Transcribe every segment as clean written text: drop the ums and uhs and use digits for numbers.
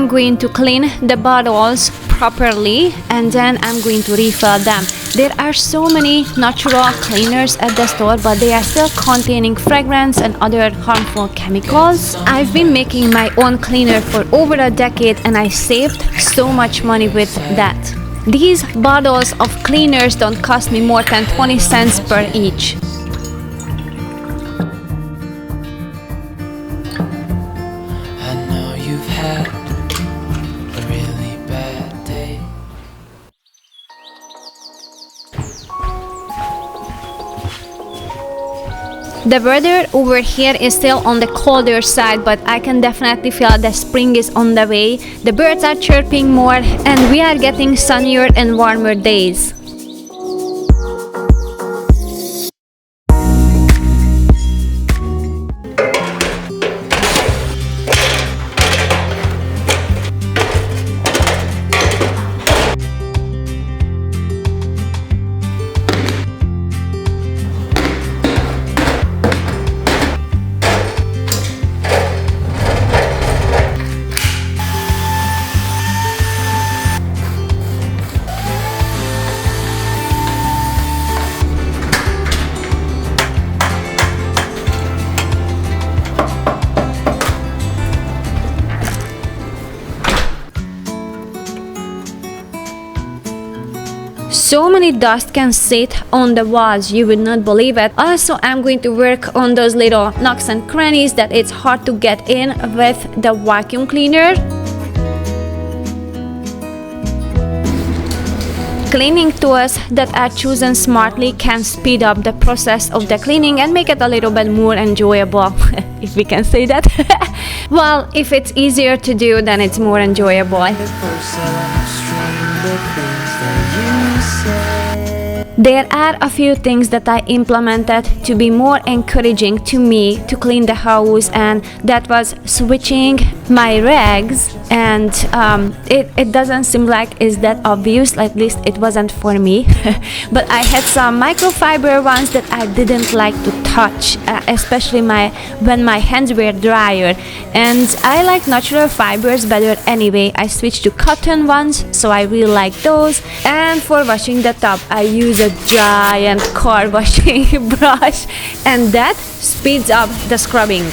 I'm going to clean the bottles properly and then I'm going to refill them. There are so many natural cleaners at the store, but they are still containing fragrance and other harmful chemicals. I've been making my own cleaner for over a decade and I saved so much money with that. These bottles of cleaners don't cost me more than 20 cents per each. I know you've had a really bad day. The weather over here is still on the colder side, but I can definitely feel the spring is on the way. The birds are chirping more and we are getting sunnier and warmer days. So many dust can sit on the walls, you would not believe it. Also, I'm going to work on those little nooks and crannies that it's hard to get in with the vacuum cleaner. Cleaning tools that are chosen smartly can speed up the process of the cleaning and make it a little bit more enjoyable, if we can say that. Well, if it's easier to do, then it's more enjoyable. There are a few things that I implemented to be more encouraging to me to clean the house, and that was switching my rags. And it doesn't seem like it's that obvious, at least it wasn't for me. But I had some microfiber ones that I didn't like to touch, especially when my hands were drier. And I like natural fibers better anyway. I switched to cotton ones, so I really like those. And for washing the tub, I use a giant car washing brush, and that speeds up the scrubbing.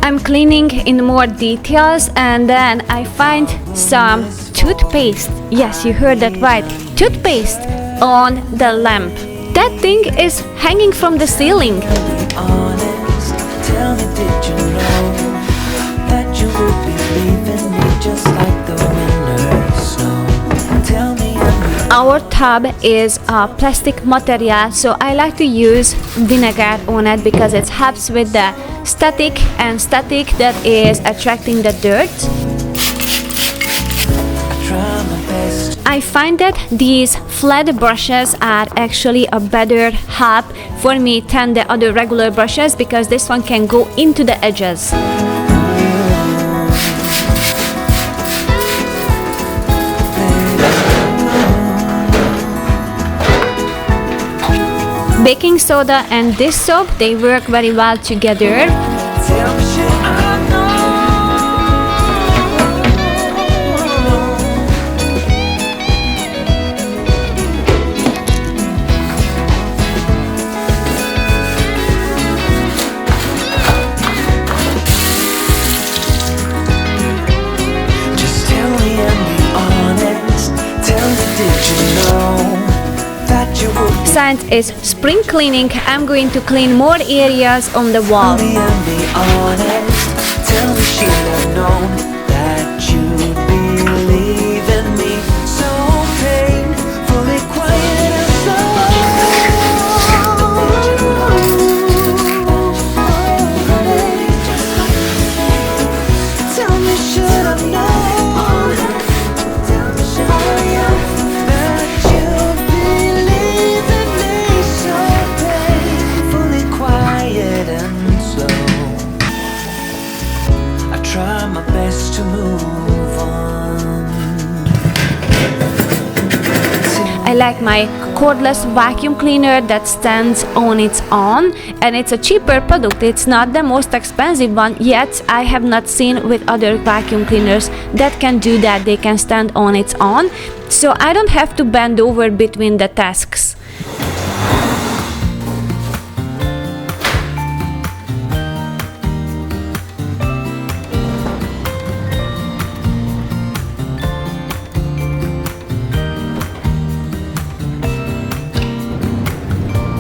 I'm cleaning in more details and then I find some toothpaste. Yes, you heard that right. Toothpaste on the lamp. That thing is hanging from the ceiling. Our tub is a plastic material, so I like to use vinegar on it because it helps with the static that is attracting the dirt. I find that these flat brushes are actually a better help for me than the other regular brushes because this one can go into the edges. Baking soda and this soap, they work very well together. Since it's spring cleaning, I'm going to clean more areas on the wall. So I like my cordless vacuum cleaner that stands on its own, and it's a cheaper product. It's not the most expensive one, yet I have not seen with other vacuum cleaners that can do that. They can stand on its own, so I don't have to bend over between the tasks.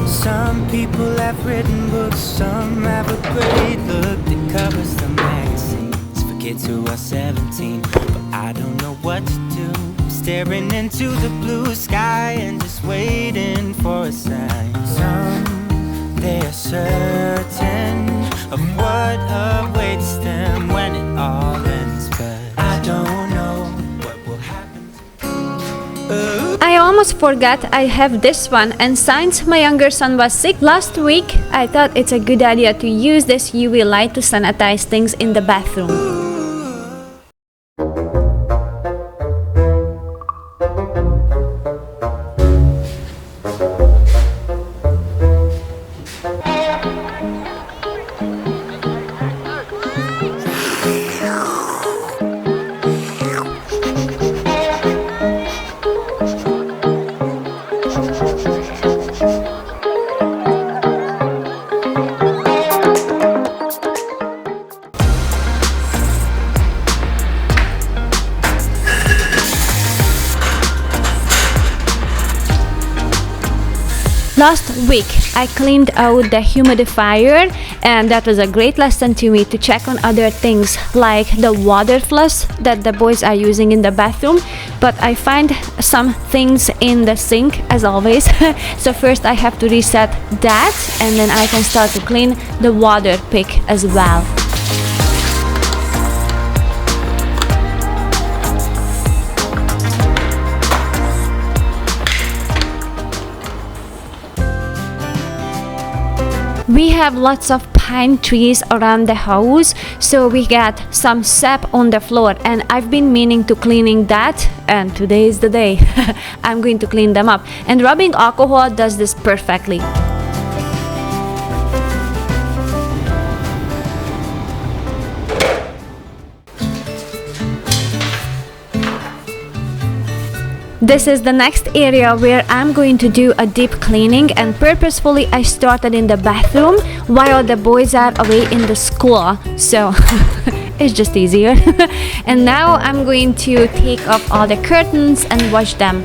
Some people have written books, some have a great look that covers the magazines for kids who are 17. But I don't know what to do, staring into the blue sky and just waiting for a sign. Some, they are certain of what awaits them when it all ends, but I don't know what will happen. I almost forgot I have this one, and since my younger son was sick last week, I thought it's a good idea to use this UV light to sanitize things in the bathroom. Last week I cleaned out the humidifier, and that was a great lesson to me to check on other things like the water flush that the boys are using in the bathroom. But I find some things in the sink as always. So first I have to reset that, and then I can start to clean the water pick as well. We have lots of pine trees around the house, so we got some sap on the floor, and I've been meaning to cleaning that, and today is the day. I'm going to clean them up, and rubbing alcohol does this perfectly. This is the next area where I'm going to do a deep cleaning, and purposefully I started in the bathroom while the boys are away in the school, so it's just easier. And now I'm going to take off all the curtains and wash them.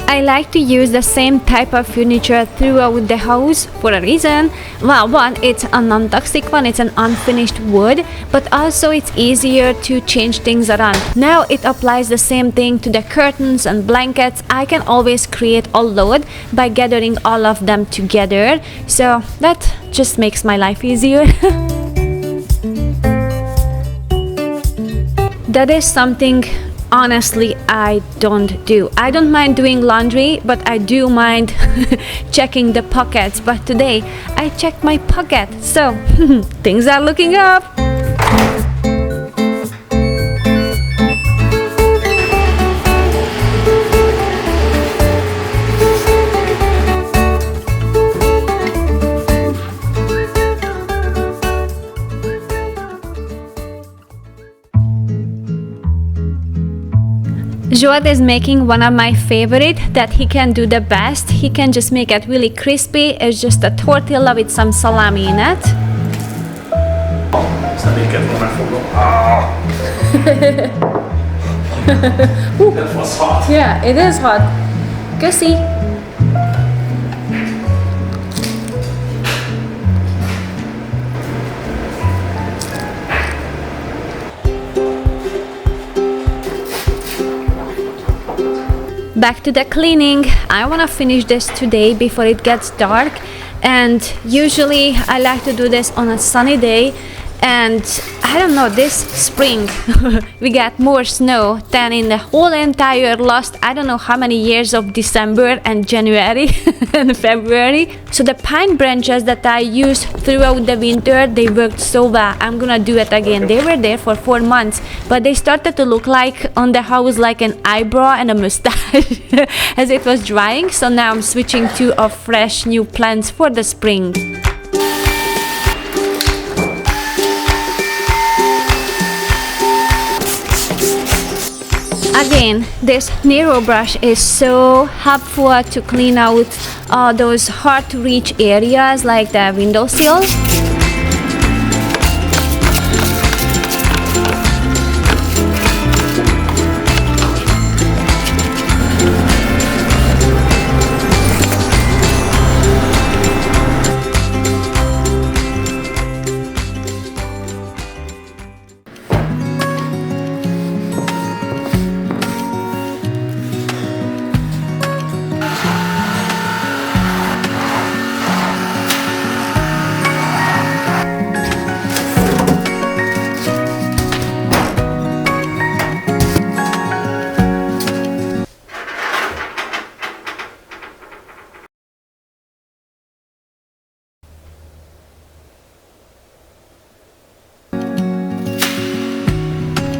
I like to use the same type of furniture throughout the house for a reason. Well, one, it's a non-toxic one, it's an unfinished wood, but also it's easier to change things around. Now it applies the same thing to the curtains and blankets. I can always create a load by gathering all of them together, so that just makes my life easier. That is something honestly I don't do. I don't mind doing laundry, but I do mind checking the pockets. But today I checked my pocket, so things are looking up. Joad is making one of my favorite that he can do the best. He can just make it really crispy. It's just a tortilla with some salami in it. That was hot. Yeah, it is hot. Köszi. Back to the cleaning. I want to finish this today before it gets dark, and usually I like to do this on a sunny day. And I don't know, this spring we got more snow than in the whole entire last, I don't know how many years of December and January and February. So the pine branches that I used throughout the winter, they worked so well. I'm gonna do it again. They were there for 4 months, but they started to look like on the house like an eyebrow and a mustache as it was drying. So now I'm switching to a fresh new plants for the spring. Again, this narrow brush is so helpful to clean out those hard to reach areas like the windowsill.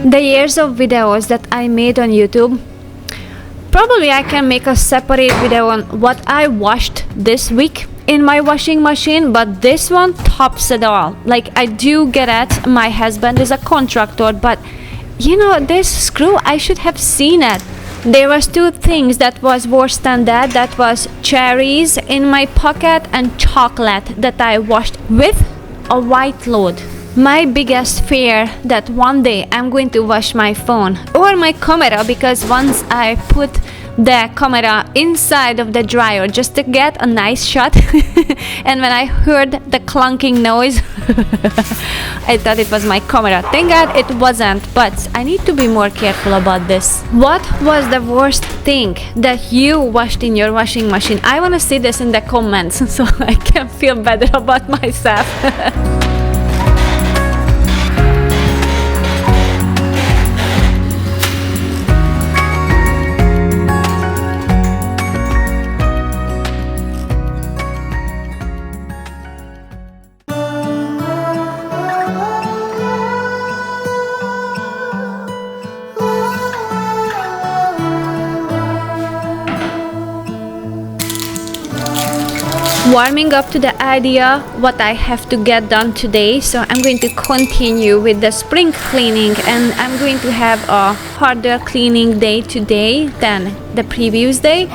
The years of videos that I made on YouTube, probably I can make a separate video on what I washed this week in my washing machine, but this one tops it all. Like, I do get it, my husband is a contractor, but you know, this screw, I should have seen it. There was 2 things that was worse than that. That was cherries in my pocket and chocolate that I washed with a white load. My biggest fear that one day I'm going to wash my phone or my camera, because once I put the camera inside of the dryer just to get a nice shot and when I heard the clunking noise I thought it was my camera. Thank God it wasn't, but I need to be more careful about this. What was the worst thing that you washed in your washing machine? I want to see this in the comments so I can feel better about myself. Warming up to the idea what I have to get done today, so I'm going to continue with the spring cleaning, and I'm going to have a harder cleaning day today than the previous day.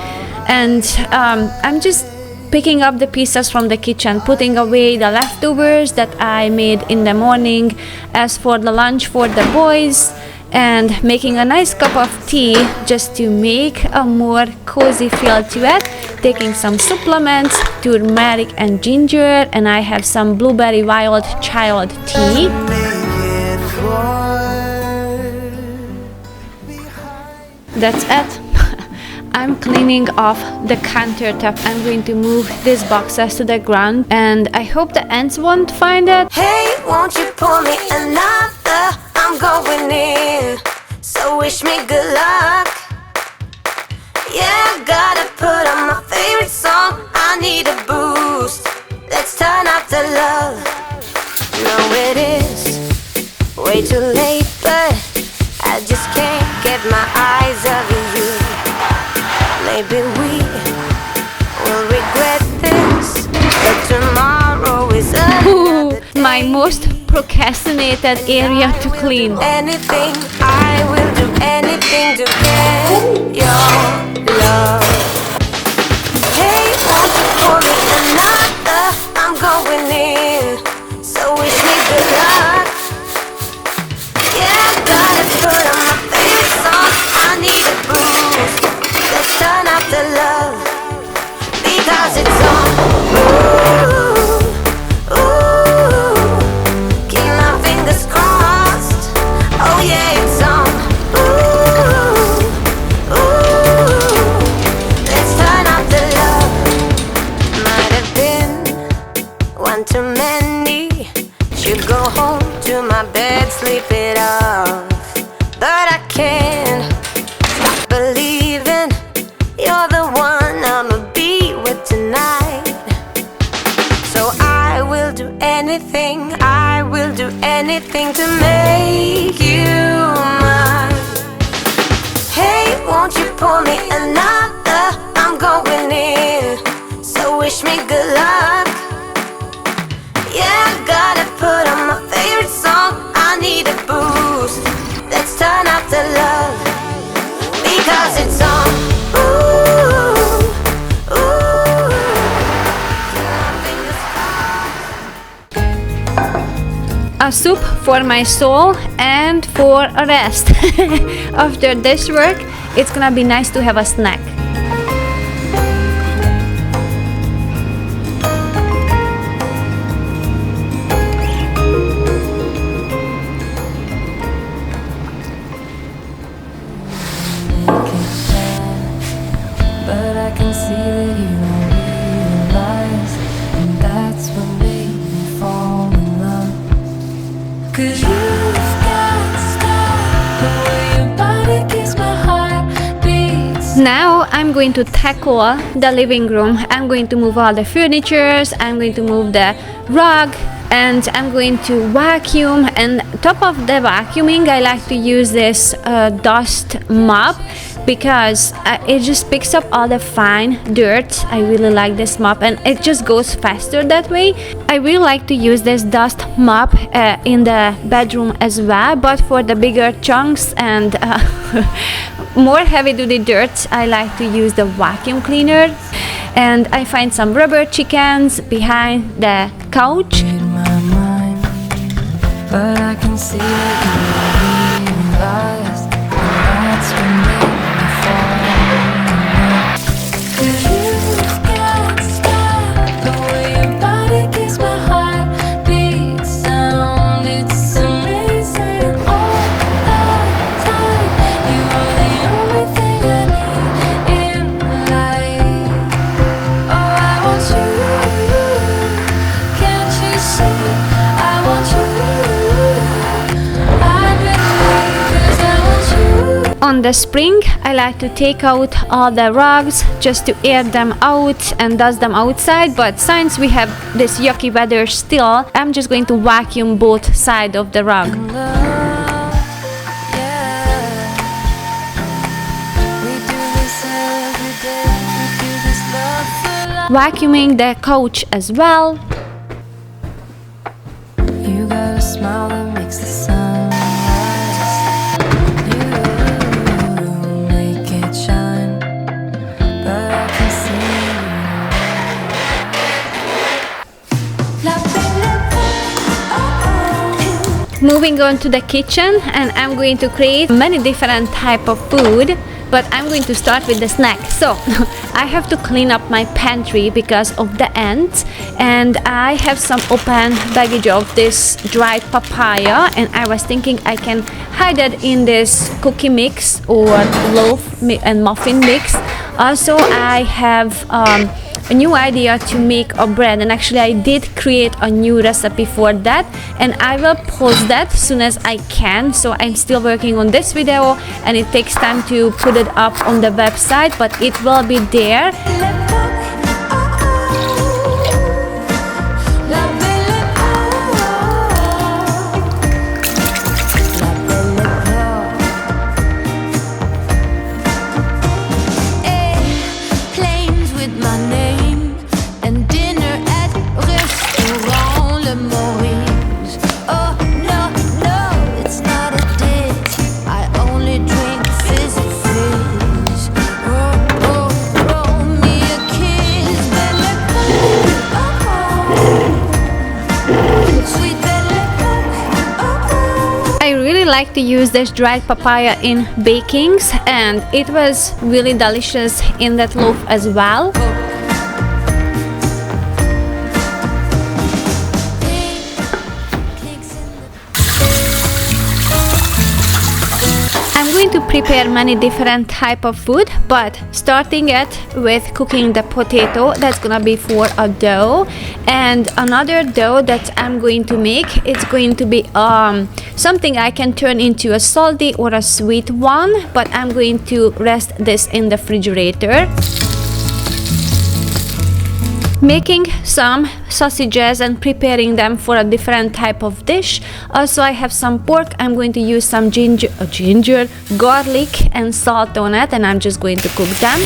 And I'm just picking up the pieces from the kitchen, putting away the leftovers that I made in the morning as for the lunch for the boys, and making a nice cup of tea just to make a more cozy feel to it. Taking some supplements, turmeric and ginger, and I have some blueberry wild child tea. That's it. I'm cleaning off the countertop. I'm going to move these boxes to the ground, and I hope the ants won't find it. Hey, won't you pour me another? I'm going in, so wish me good luck. Yeah, gotta put on my favorite song. I need a boost. Let's turn up the love. No, it is way too late, but I just can't get my eyes off you. Maybe we will regret this, but tomorrow is another day. My most procrastinated area to clean. Anything, I will do anything to get your love. Hey, won't you pour me another? I'm going in, so wish me good luck. Yeah, gotta put on my favorite song. I need a boost. Let's turn up the love, because it's on. Ooh, ooh, keep my fingers crossed. Oh yeah, it's on. Ooh, ooh, let's turn up the love. Might have been too many. Should go home to my bed, sleep it off. But I can't stop believing you're the one I'ma be with tonight. So I will do anything, I will do anything to make you mine. Hey, won't you pour me another? I'm going in, so wish me good luck. Yeah, I gotta put on my favorite song. I need a boost. Let's turn up the love, because it's on. Ooh, ooh. A soup for my soul and for a rest. After this work, it's gonna be nice to have a snack. But I can see that you don't realize, and that's what made me fall in love. 'Cause you've got style, the way your body keeps my heart beats. Now I'm going to tackle the living room. I'm going to move all the furnitures, I'm going to move the rug, and I'm going to vacuum. And top of the vacuuming, I like to use this dust mop, because it just picks up all the fine dirt. I really like this mop, and it just goes faster that way. I really like to use this dust mop in the bedroom as well, but for the bigger chunks and more heavy-duty dirt, I like to use the vacuum cleaner. And I find some rubber chickens behind the couch. In my mind, but I can see that you don't realize, and that's what made me fall in love. 'Cause you've got style, the way your body keeps my heart beat sound. It's amazing all the time. You are the only thing I need in life. Oh, I want you. Can't you see? I want you. I believe 'cause I want you. On the spring, I like to take out all the rugs just to air them out and dust them outside, but since we have this yucky weather still, I'm just going to vacuum both sides of the rug. Love, yeah. We do this every day. We do this love for life. Vacuuming the couch as well. You got a smile that makes the sun rise. You make it shine, but I can see Moving on to the kitchen, and I'm going to create many different type of food, but I'm going to start with the snack. So I have to clean up my pantry because of the ants, and I have some open baggage of this dried papaya, and I was thinking I can hide it in this cookie mix or loaf and muffin mix. Also, I have a new idea to make a bread, and actually I did create a new recipe for that, and I will post that as soon as I can. So I'm still working on this video, and it takes time to put it up on the website, but it will be there. planes with my name and dinner at restaurant Le Maurice. Oh no, no, it's not a date. I only drink fizzy fizz. Oh, oh, roll me a kiss, belle sweet belle. I really like to use this dried papaya in bakings, and it was really delicious in that loaf as well. I'm going going to prepare many different type of food, but starting it with cooking the potato. That's gonna be for a dough, and another dough that I'm going to make, it's going to be something I can turn into a salty or a sweet one, but I'm going to rest this in the refrigerator. Making some sausages and preparing them for a different type of dish. Also, I have some pork. I'm going to use some ginger, garlic and salt on it, and I'm just going to cook them.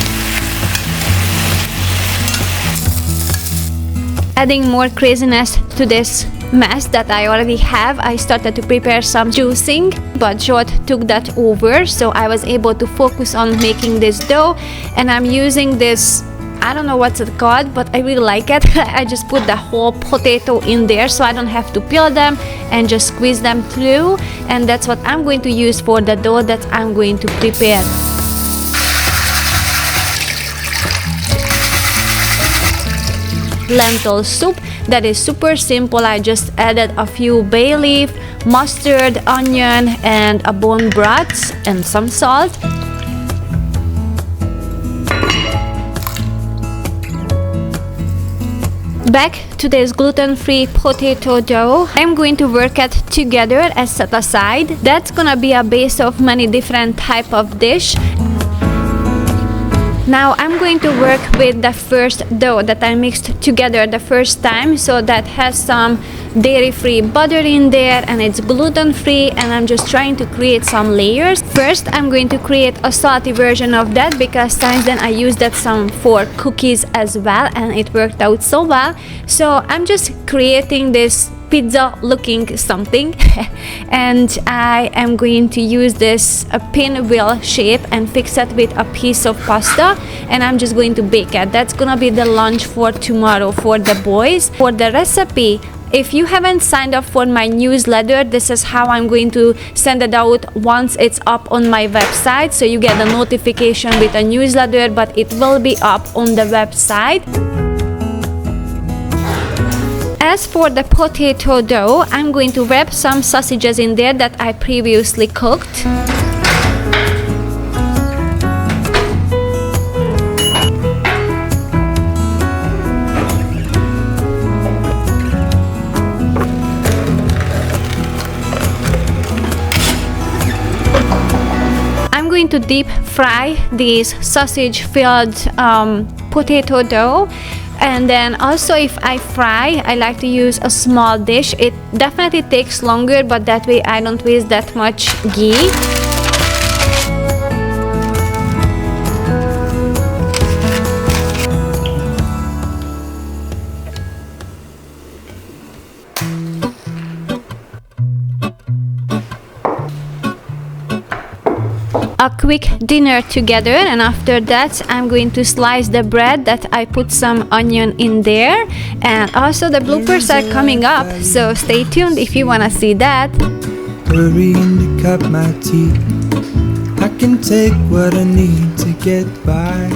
Adding more craziness to this mess that I already have, I started to prepare some juicing, but Jot took that over, so I was able to focus on making this dough. And I'm using this, I don't know what's it called, but I really like it. I just put the whole potato in there so I don't have to peel them and just squeeze them through, and that's what I'm going to use for the dough that I'm going to prepare. Lentil soup, that is super simple. I just added a few bay leaf, mustard, onion and a bone broth and some salt. Back to this gluten-free potato dough, I'm going to work it together as set aside. That's gonna be a base of many different type of dish. Now I'm going to work with the first dough that I mixed together the first time, so that has some dairy-free butter in there and it's gluten-free, and I'm just trying to create some layers. First I'm going to create a salty version of that, because since then I used that some for cookies as well and it worked out so well. So I'm just creating this pizza looking something and I am going to use this pinwheel shape and fix it with a piece of pasta, and I'm just going to bake it. That's gonna be the lunch for tomorrow for the boys. For the recipe, if you haven't signed up for my newsletter, this is how I'm going to send it out once it's up on my website. So you get a notification with a newsletter, but it will be up on the website. As for the potato dough, I'm going to wrap some sausages in there that I previously cooked. I'm going to deep fry this sausage filled potato dough. And then also, if I fry, I like to use a small dish. It definitely takes longer, but that way I don't waste that much ghee. A quick dinner together, and after that I'm going to slice the bread that I put some onion in there, and also the bloopers are coming up, so stay tuned if you want to see that. Hurrying to cut my teeth. I can take what I need to get by.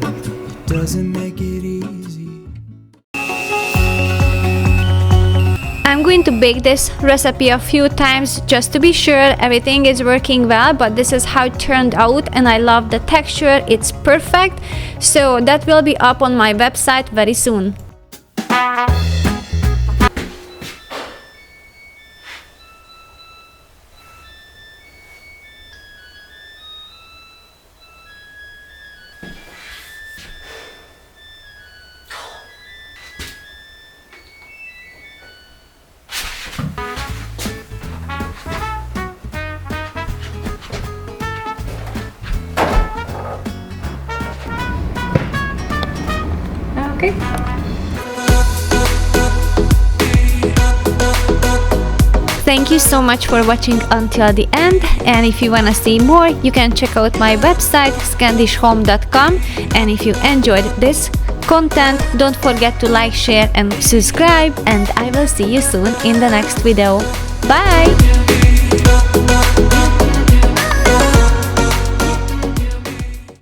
It doesn't make it easy. I'm going to bake this recipe a few times just to be sure everything is working well, but this is how it turned out and I love the texture. It's perfect. So that will be up on my website very soon. Okay. Thank you so much for watching until the end, and if you wanna see more, you can check out my website scandishhome.com, and if you enjoyed this content, don't forget to like, share and subscribe, and I will see you soon in the next video. Bye!